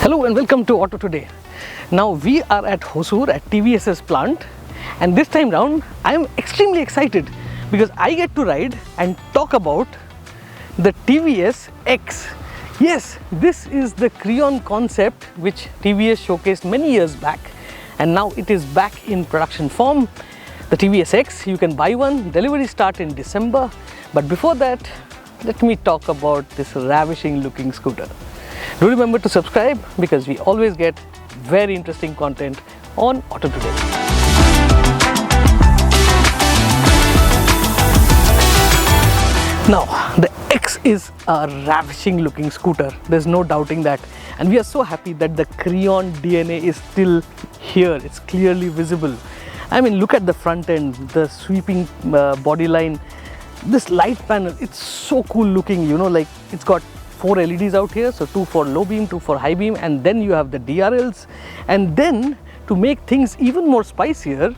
Hello and welcome to AutoToday. Now we are at Hosur at TVS's plant, and this time round I am extremely excited because I get to ride and talk about the TVS X. Yes, this is the Creon concept which TVS showcased many years back, and now it is back in production form. The TVS X, you can buy one, delivery start in December. But before that, let me talk about this ravishing looking scooter. Do remember to subscribe because we always get very interesting content on AutoToday. Now, the X is a ravishing looking scooter. There's no doubting that. And we are so happy that the Creon DNA is still here. It's clearly visible. I mean, look at the front end, the sweeping body line, this light panel, it's so cool looking, you know, like it's got 4 LEDs out here, so 2 for low beam, 2 for high beam, and then you have the DRLs. And then to make things even more spicier,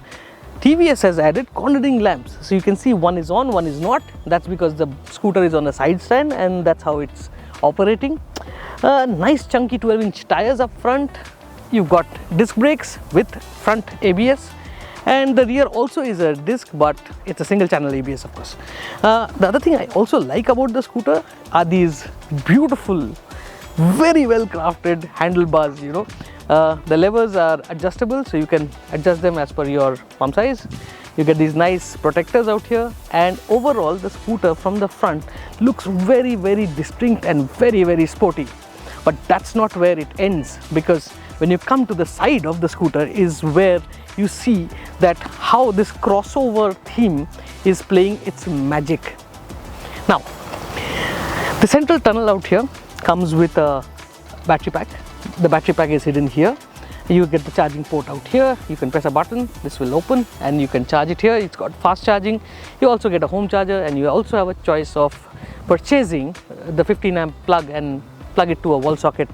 TVS has added cornering lamps. So you can see one is on, one is not. That's because the scooter is on a side stand and that's how it's operating. Nice chunky 12-inch tires up front. You've got disc brakes with front ABS. And the rear also is a disc, but it's a single channel ABS, of course. The other thing I also like about the scooter are these beautiful, very well crafted handlebars, you know. The levers are adjustable, so you can adjust them as per your palm size. You get these nice protectors out here, and overall the scooter from the front looks very, very distinct and very, very sporty. But that's not where it ends, because when you come to the side of the scooter is where you see that how this crossover theme is playing its magic. Now, the central tunnel out here comes with a battery pack. The battery pack is hidden here. You get the charging port out here. You can press a button, this will open and you can charge it here. It's got fast charging. You also get a home charger, and you also have a choice of purchasing the 15 amp plug and plug it to a wall socket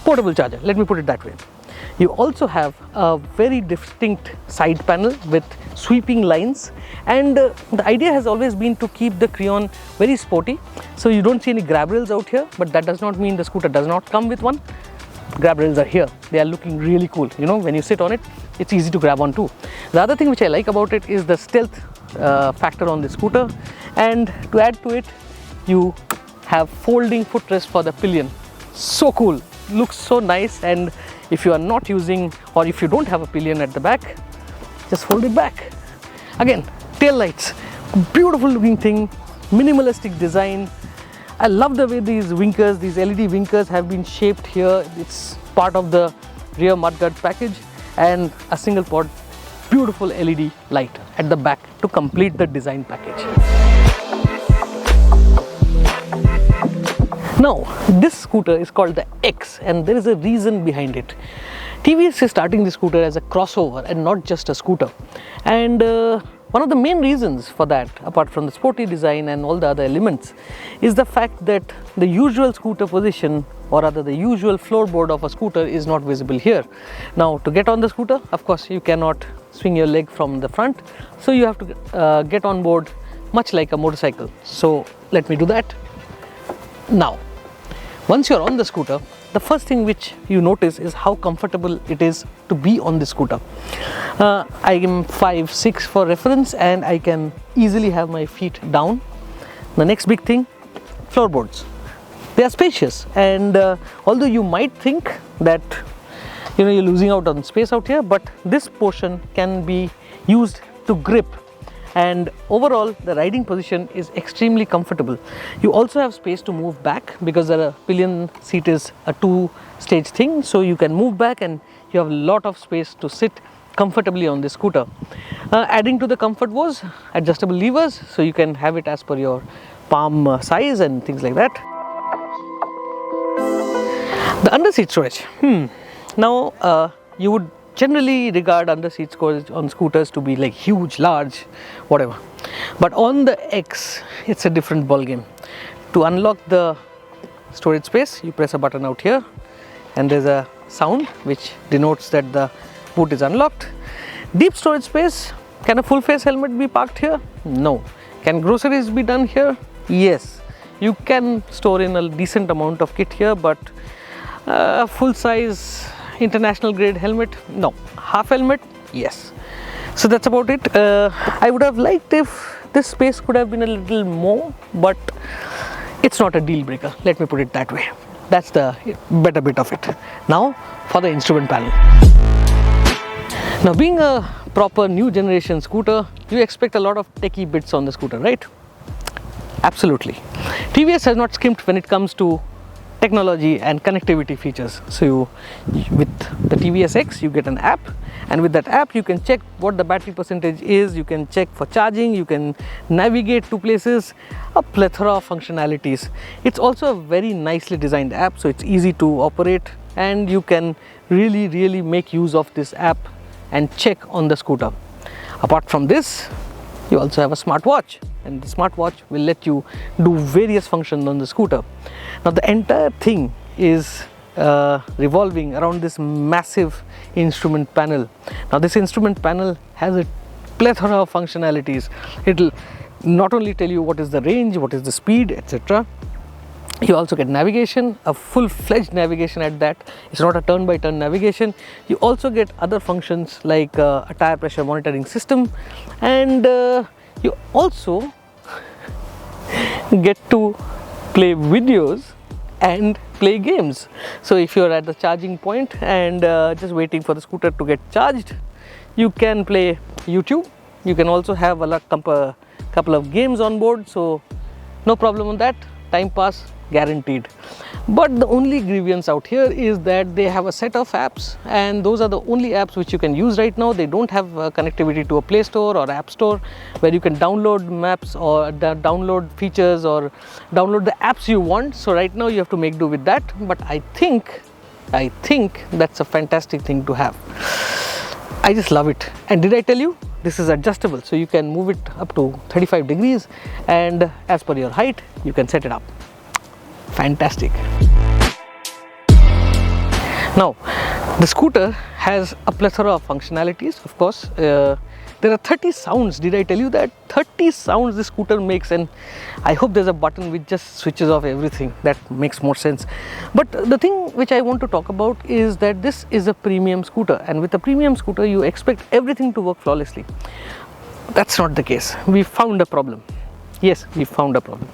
portable charger. Let me put it that way. You also have a very distinct side panel with sweeping lines, and the idea has always been to keep the Creon very sporty. So you don't see any grab rails out here, but that does not mean the scooter does not come with one. Grab rails are here. They are looking really cool. You know, when you sit on it, it's easy to grab on too. The other thing which I like about it is the stealth factor on the scooter, and to add to it, you have folding footrest for the pillion. So cool, looks so nice. And if you are not using, or if you don't have a pillion at the back, just fold it back. Again, tail lights, beautiful looking thing, minimalistic design. I love the way these winkers, these LED winkers have been shaped here. It's part of the rear mudguard package, and a single pod, beautiful LED light at the back to complete the design package. Now, this scooter is called the X, and there is a reason behind it. TVS is starting this scooter as a crossover and not just a scooter. And one of the main reasons for that, apart from the sporty design and all the other elements, is the fact that the usual scooter position, or rather the usual floorboard of a scooter, is not visible here. Now, to get on the scooter, of course, you cannot swing your leg from the front. So you have to get on board much like a motorcycle. So let me do that. Now, once you're on the scooter, the first thing which you notice is how comfortable it is to be on the scooter. I am 5'6" for reference, and I can easily have my feet down. The next big thing, floorboards. They are spacious, and although you might think that you're losing out on space out here, but this portion can be used to grip. And overall, the riding position is extremely comfortable. You also have space to move back because the pillion seat is a 2-stage thing, so you can move back and you have a lot of space to sit comfortably on the scooter. Adding to the comfort was adjustable levers, so you can have it as per your palm size and things like that. The under seat storage. Now, you would generally regard under seat storage on scooters to be like huge, large, whatever. But on the X, it's a different ball game. To unlock the storage space, you press a button out here, and there's a sound which denotes that the boot is unlocked. Deep storage space. Can a full face helmet be parked here? No. Can groceries be done here? Yes. You can store in a decent amount of kit here, but Full size international grade helmet? No. Half helmet? Yes. So that's about it. I would have liked if this space could have been a little more, but it's not a deal breaker, let me put it that way. That's the better bit of it. Now for the instrument panel. Now, being a proper new generation scooter, you expect a lot of techie bits on the scooter, right? Absolutely. TVS has not skimped when it comes to technology and connectivity features. So with the TVS X you get an app, and with that app you can check what the battery percentage is, you can check for charging, you can navigate to places, a plethora of functionalities. It's also a very nicely designed app, so it's easy to operate, and you can really make use of this app and check on the scooter. Apart from this, you also have a smartwatch, and the smartwatch will let you do various functions on the scooter. Now the entire thing is revolving around this massive instrument panel. Now this instrument panel has a plethora of functionalities. It'll not only tell you what is the range, what is the speed, etc. You also get navigation, a full-fledged navigation at that. It's not a turn-by-turn navigation. You also get other functions like a tire pressure monitoring system, and you also get to play videos and play games. So if you're at the charging point and just waiting for the scooter to get charged, you can play YouTube. You can also have a couple of games on board, so no problem on that. Time pass guaranteed. But the only grievance out here is that they have a set of apps, and those are the only apps which you can use right now. They don't have connectivity to a Play Store or App Store where you can download maps or download features or download the apps you want. So right now you have to make do with that, but I think that's a fantastic thing to have. I just love it. And did I tell you this is adjustable, so you can move it up to 35 degrees, and as per your height you can set it up. Fantastic. Now the scooter has a plethora of functionalities. Of course, there are 30 sounds. Did I tell you that? 30 sounds this scooter makes, and I hope there's a button which just switches off everything. That makes more sense. But the thing which I want to talk about is that this is a premium scooter, and with a premium scooter you expect everything to work flawlessly. That's not the case. We found a problem. Yes, we found a problem.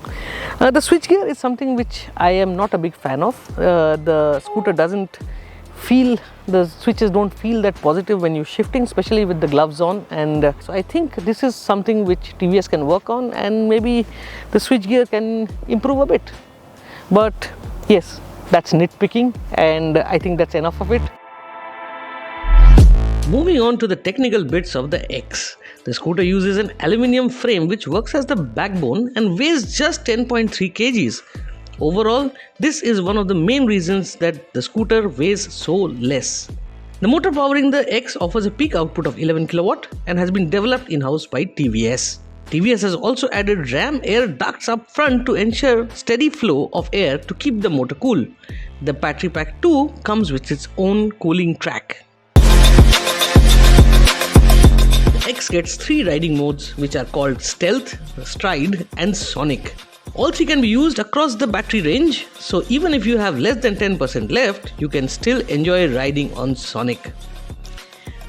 The switchgear is something which I am not a big fan of. The scooter doesn't feel, the switches don't feel that positive when you're shifting, especially with the gloves on, and so I think this is something which TVS can work on, and maybe the switchgear can improve a bit. But yes, that's nitpicking, and I think that's enough of it. Moving on to the technical bits of the X. The scooter uses an aluminium frame which works as the backbone and weighs just 10.3 kgs. Overall, this is one of the main reasons that the scooter weighs so less. The motor powering the X offers a peak output of 11 kW and has been developed in-house by TVS. TVS has also added ram air ducts up front to ensure steady flow of air to keep the motor cool. The battery pack too comes with its own cooling track. X gets 3 riding modes which are called Stealth, Stride and Sonic. All 3 can be used across the battery range, so even if you have less than 10% left, you can still enjoy riding on Sonic.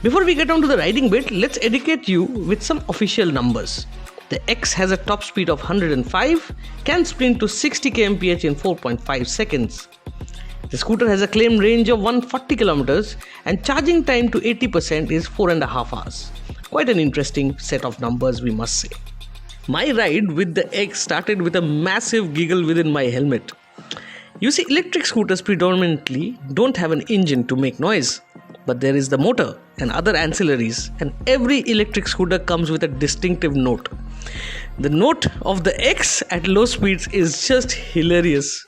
Before we get on to the riding bit, let's educate you with some official numbers. The X has a top speed of 105, can sprint to 60 kmph in 4.5 seconds. The scooter has a claimed range of 140 km and charging time to 80% is 4.5 hours. Quite an interesting set of numbers, we must say. My ride with the X started with a massive giggle within my helmet. You see, electric scooters predominantly don't have an engine to make noise, but there is the motor and other ancillaries, and every electric scooter comes with a distinctive note. The note of the X at low speeds is just hilarious.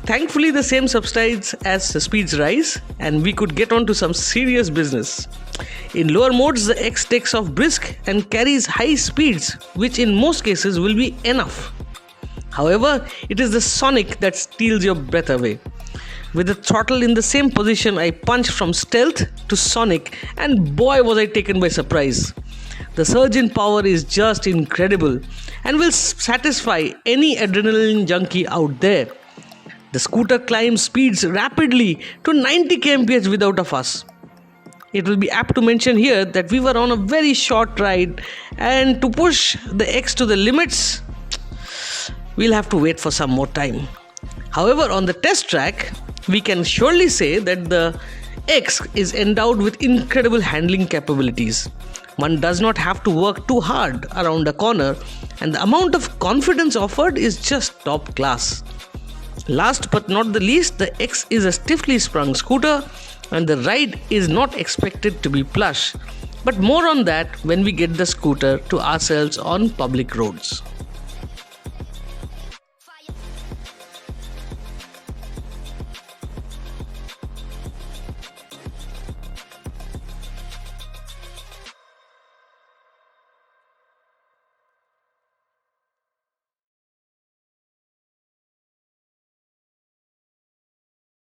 Thankfully, the same subsides as the speeds rise, and we could get on to some serious business. In lower modes, the X takes off brisk and carries high speeds, which in most cases will be enough. However, it is the Sonic that steals your breath away. With the throttle in the same position, I punched from Stealth to Sonic, and boy was I taken by surprise. The surge in power is just incredible and will satisfy any adrenaline junkie out there. The scooter climbs speeds rapidly to 90 kmph without a fuss. It will be apt to mention here that we were on a very short ride, and to push the X to the limits, we'll have to wait for some more time. However, on the test track, we can surely say that the X is endowed with incredible handling capabilities. One does not have to work too hard around a corner, and the amount of confidence offered is just top class. Last but not the least, the X is a stiffly sprung scooter, and the ride is not expected to be plush. But more on that when we get the scooter to ourselves on public roads.